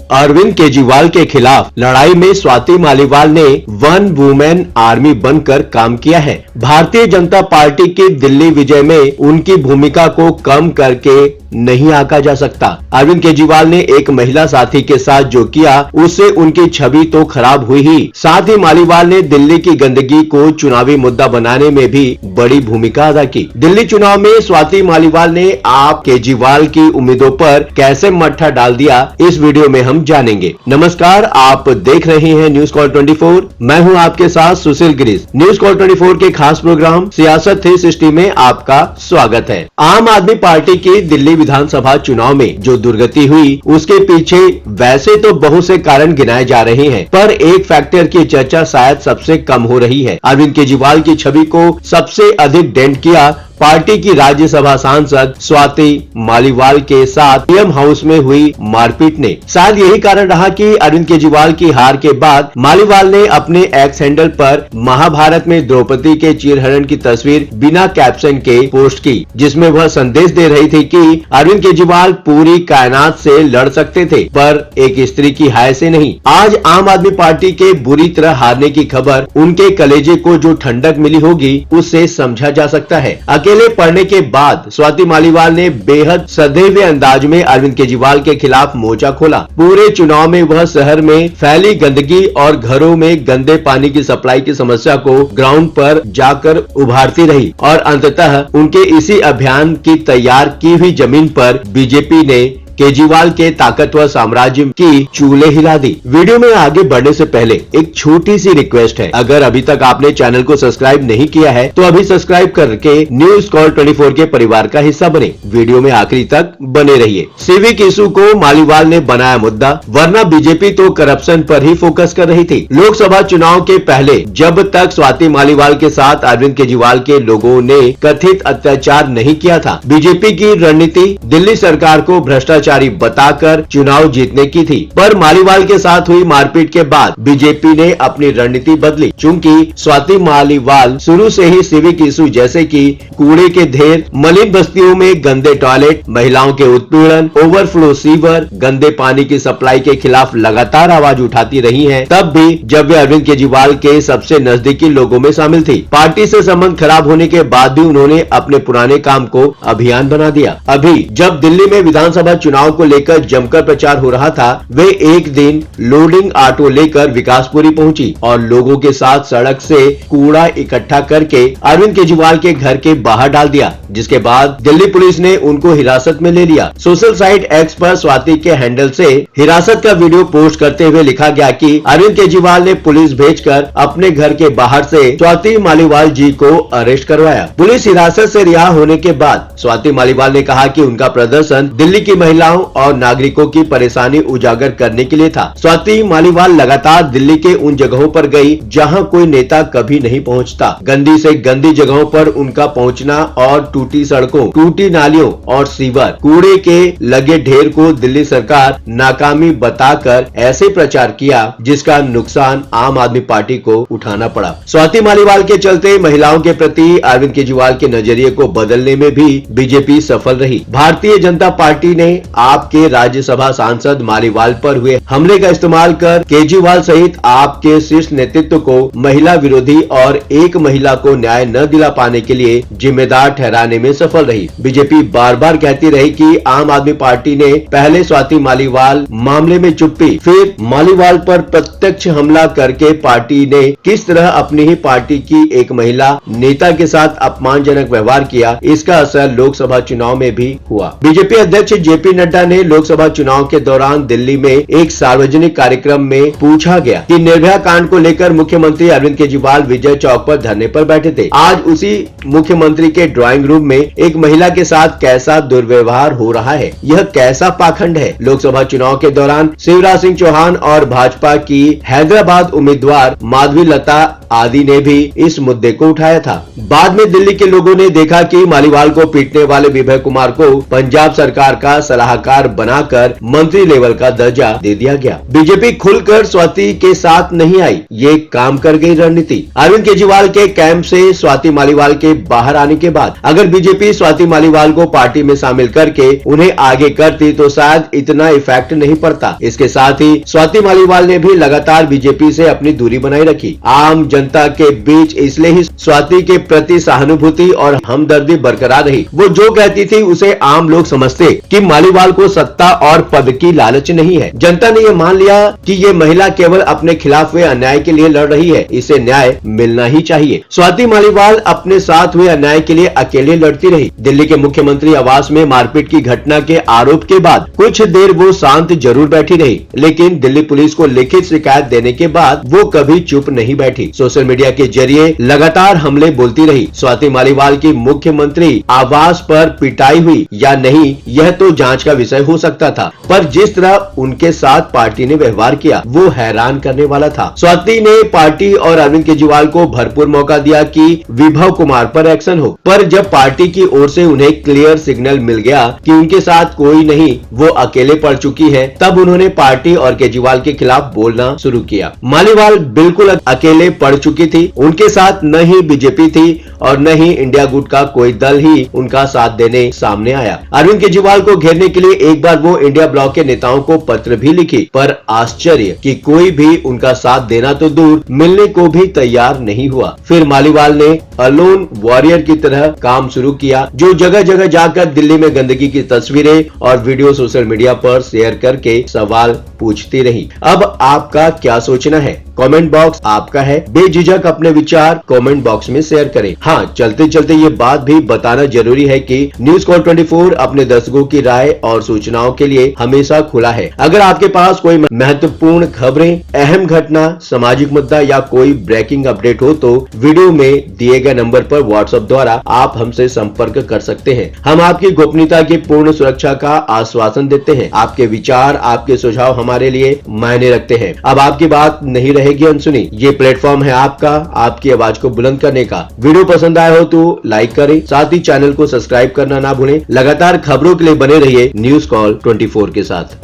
अरविंद केजरीवाल के खिलाफ लड़ाई में स्वाति मालीवाल ने वन वुमेन आर्मी बनकर काम किया है। भारतीय जनता पार्टी की दिल्ली विजय में उनकी भूमिका को कम करके नहीं आंका जा सकता। अरविंद केजरीवाल ने एक महिला साथी के साथ जो किया उससे उनकी छवि तो खराब हुई ही, साथ ही मालीवाल ने दिल्ली की गंदगी को चुनावी मुद्दा बनाने में भी बड़ी भूमिका अदा की। दिल्ली चुनाव में स्वाति मालीवाल ने आप केजरीवाल की उम्मीदों पर कैसे मट्ठा डाल दिया, इस वीडियो में हम जानेंगे। नमस्कार, आप देख रहे हैं न्यूज कॉल 24। मैं हूं आपके साथ सुशील गिरीश। न्यूज कॉल 24 के खास प्रोग्राम सियासत 360 में आपका स्वागत है। आम आदमी पार्टी की दिल्ली विधानसभा चुनाव में जो दुर्गति हुई उसके पीछे वैसे तो बहुत से कारण गिनाए जा रहे हैं, पर एक फैक्टर की चर्चा शायद सबसे कम हो रही है। अरविंद केजरीवाल की छवि को सबसे अधिक डेंट किया पार्टी की राज्यसभा सांसद स्वाति मालीवाल के साथ पीएम हाउस में हुई मारपीट ने। शायद यही कारण रहा कि अरविंद केजरीवाल की हार के बाद मालीवाल ने अपने एक्स हैंडल पर महाभारत में द्रौपदी के चीरहरण की तस्वीर बिना कैप्शन के पोस्ट की, जिसमें वह संदेश दे रही थी कि अरविंद केजरीवाल पूरी कायनात से लड़ सकते थे पर एक स्त्री की हाय से नहीं। आज आम आदमी पार्टी के बुरी तरह हारने की खबर उनके कलेजे को जो ठंडक मिली होगी उससे समझा जा सकता है। अकेले पड़ने के बाद स्वाति मालीवाल ने बेहद सदैव अंदाज में अरविंद केजरीवाल के खिलाफ मोर्चा खोला। पूरे चुनाव में वह शहर में फैली गंदगी और घरों में गंदे पानी की सप्लाई की समस्या को ग्राउंड पर जाकर उभारती रही और अंततः उनके इसी अभियान की तैयार की हुई जमीन पर बीजेपी ने केजरीवाल के ताकतवर साम्राज्य की चूल्हे हिला दी। वीडियो में आगे बढ़ने से पहले एक छोटी सी रिक्वेस्ट है, अगर अभी तक आपने चैनल को सब्सक्राइब नहीं किया है तो अभी सब्सक्राइब करके न्यूज कॉल 24 के परिवार का हिस्सा बने। वीडियो में आखिरी तक बने रहिए। सिविक इशू को मालीवाल ने बनाया मुद्दा, वरना बीजेपी तो करप्शन पर ही फोकस कर रही थी। लोकसभा चुनाव के पहले जब तक स्वाति मालीवाल के साथ अरविंद केजरीवाल के लोगों ने कथित अत्याचार नहीं किया था, बीजेपी की रणनीति दिल्ली सरकार को भ्रष्टाचार बताकर चुनाव जीतने की थी। पर मालीवाल के साथ हुई मारपीट के बाद बीजेपी ने अपनी रणनीति बदली। चूंकि स्वाति मालीवाल शुरू से ही सिविक इशू जैसे कि कूड़े के ढेर, मलिन बस्तियों में गंदे टॉयलेट, महिलाओं के उत्पीड़न, ओवरफ्लो सीवर, गंदे पानी की सप्लाई के खिलाफ लगातार आवाज उठाती रही हैं, तब भी जब वे अरविंद केजरीवाल के सबसे नजदीकी लोगों में शामिल थी। पार्टी से संबंध खराब होने के बाद भी उन्होंने अपने पुराने काम को अभियान बना दिया। अभी जब दिल्ली में विधानसभा चुनाव को लेकर जमकर प्रचार हो रहा था, वे एक दिन लोडिंग ऑटो लेकर विकासपुरी पहुंची और लोगों के साथ सड़क से कूड़ा इकट्ठा करके अरविंद केजरीवाल के घर के बाहर डाल दिया, जिसके बाद दिल्ली पुलिस ने उनको हिरासत में ले लिया। सोशल साइट एक्स पर स्वाति के हैंडल से हिरासत का वीडियो पोस्ट करते हुए लिखा गया कि अरविंद केजरीवाल ने पुलिस भेजकर अपने घर के बाहर से स्वाति मालीवाल जी को अरेस्ट करवाया। पुलिस हिरासत से रिहा होने के बाद स्वाति मालीवाल ने कहा कि उनका प्रदर्शन दिल्ली की महिलाओं और नागरिकों की परेशानी उजागर करने के लिए था। स्वाति मालीवाल लगातार दिल्ली के उन जगहों पर गई जहां कोई नेता कभी नहीं पहुंचता। गंदी से गंदी जगहों पर उनका पहुंचना और टूटी सड़कों, टूटी नालियों और सीवर, कूड़े के लगे ढेर को दिल्ली सरकार नाकामी बताकर ऐसे प्रचार किया जिसका नुकसान आम आदमी पार्टी को उठाना पड़ा। स्वाति मालीवाल के चलते महिलाओं के प्रति अरविंद केजरीवाल के नजरिए को बदलने में भी बीजेपी सफल रही। भारतीय जनता पार्टी ने आपके राज्यसभा सांसद मालीवाल पर हुए हमले का इस्तेमाल कर केजरीवाल सहित आपके शीर्ष नेतृत्व को महिला विरोधी और एक महिला को न्याय न दिला पाने के लिए जिम्मेदार ठहराने में सफल रही। बीजेपी बार बार कहती रही कि आम आदमी पार्टी ने पहले स्वाति मालीवाल मामले में चुप्पी, फिर मालीवाल पर प्रत्यक्ष हमला करके पार्टी ने किस तरह अपनी ही पार्टी की एक महिला नेता के साथ अपमानजनक व्यवहार किया, इसका असर लोकसभा चुनाव में भी हुआ। बीजेपी अध्यक्ष जेपी नड्डा ने लोकसभा चुनाव के दौरान दिल्ली में एक सार्वजनिक कार्यक्रम में पूछा गया कि निर्भया कांड को लेकर मुख्यमंत्री अरविंद केजरीवाल विजय चौक पर धरने पर बैठे थे। आज उसी मुख्यमंत्री के ड्राइंग रूम में एक महिला के साथ कैसा दुर्व्यवहार हो रहा है, यह कैसा पाखंड है। लोकसभा चुनाव के दौरान शिवराज सिंह चौहान और भाजपा की हैदराबाद उम्मीदवार माधवी लता आदि ने भी इस मुद्दे को उठाया था। बाद में दिल्ली के लोगों ने देखा कि मालीवाल को पीटने वाले विभय कुमार को पंजाब सरकार का सलाहकार बनाकर मंत्री लेवल का दर्जा दे दिया गया। बीजेपी खुलकर स्वाति के साथ नहीं आई, ये काम कर गई रणनीति। अरविंद केजरीवाल के कैंप से स्वाति मालीवाल के बाहर आने के बाद अगर बीजेपी स्वाति मालीवाल को पार्टी में शामिल करके उन्हें आगे करती तो शायद इतना इफेक्ट नहीं पड़ता। इसके साथ ही स्वाति मालीवाल ने भी लगातार बीजेपी से अपनी दूरी बनाए रखी। आम जनता के बीच इसलिए ही स्वाति के प्रति सहानुभूति और हमदर्दी बरकरार रही। वो जो कहती थी उसे आम लोग समझते कि मालीवाल को सत्ता और पद की लालच नहीं है। जनता ने यह मान लिया कि ये महिला केवल अपने खिलाफ हुए अन्याय के लिए लड़ रही है, इसे न्याय मिलना ही चाहिए। स्वाति मालीवाल अपने साथ हुए अन्याय के लिए अकेले लड़ती रही। दिल्ली के मुख्यमंत्री आवास में मारपीट की घटना के आरोप के बाद कुछ देर वो शांत जरूर बैठी रही, लेकिन दिल्ली पुलिस को लिखित शिकायत देने के बाद वो कभी चुप नहीं बैठी। सोशल मीडिया के जरिए लगातार हमले बोलती रही। स्वाति मालीवाल की मुख्यमंत्री आवास पर पिटाई हुई या नहीं, यह तो जांच का विषय हो सकता था, पर जिस तरह उनके साथ पार्टी ने व्यवहार किया वो हैरान करने वाला था। स्वाति ने पार्टी और अरविंद केजरीवाल को भरपूर मौका दिया कि विभव कुमार पर एक्शन हो, पर जब पार्टी की ओर से उन्हें क्लियर सिग्नल मिल गया कि उनके साथ कोई नहीं, वो अकेले पड़ चुकी है, तब उन्होंने पार्टी और केजरीवाल के खिलाफ बोलना शुरू किया। मालीवाल बिल्कुल अकेले पड़ चुकी थी, उनके साथ न ही बीजेपी थी और न ही इंडिया गुट का कोई दल ही उनका साथ देने सामने आया। अरविंद केजरीवाल को घेरने के लिए एक बार वो इंडिया ब्लॉक के नेताओं को पत्र भी लिखी, पर आश्चर्य कि कोई भी उनका साथ देना तो दूर, मिलने को भी तैयार नहीं हुआ। फिर मालीवाल ने अलोन वॉरियर की तरह काम शुरू किया, जो जगह जगह जाकर दिल्ली में गंदगी की तस्वीरें और वीडियो सोशल मीडिया पर शेयर करके सवाल पूछती रही। अब आपका क्या सोचना है? कमेंट बॉक्स आपका है, बेझिझक अपने विचार कमेंट बॉक्स में शेयर करें। हाँ, चलते चलते ये बात भी बताना जरूरी है कि न्यूज कॉल 24 अपने दर्शकों की राय और सूचनाओं के लिए हमेशा खुला है। अगर आपके पास कोई महत्वपूर्ण खबरें, अहम घटना, सामाजिक मुद्दा या कोई ब्रेकिंग अपडेट हो तो वीडियो में दिए गए नंबर पर व्हाट्सएप द्वारा आप हमसे संपर्क कर सकते हैं। हम आपकी गोपनीयता की पूर्ण सुरक्षा का आश्वासन देते हैं। आपके विचार, आपके सुझाव हमारे लिए मायने रखते हैं। अब आपकी बात नहीं रहेगी अनसुनी। ये प्लेटफॉर्म है आपका, आपकी आवाज को बुलंद करने का। वीडियो पसंद आया हो तो लाइक करें, साथ ही चैनल को सब्सक्राइब करना ना भूलें। लगातार खबरों के लिए बने रहिए न्यूज कॉल 24 के साथ।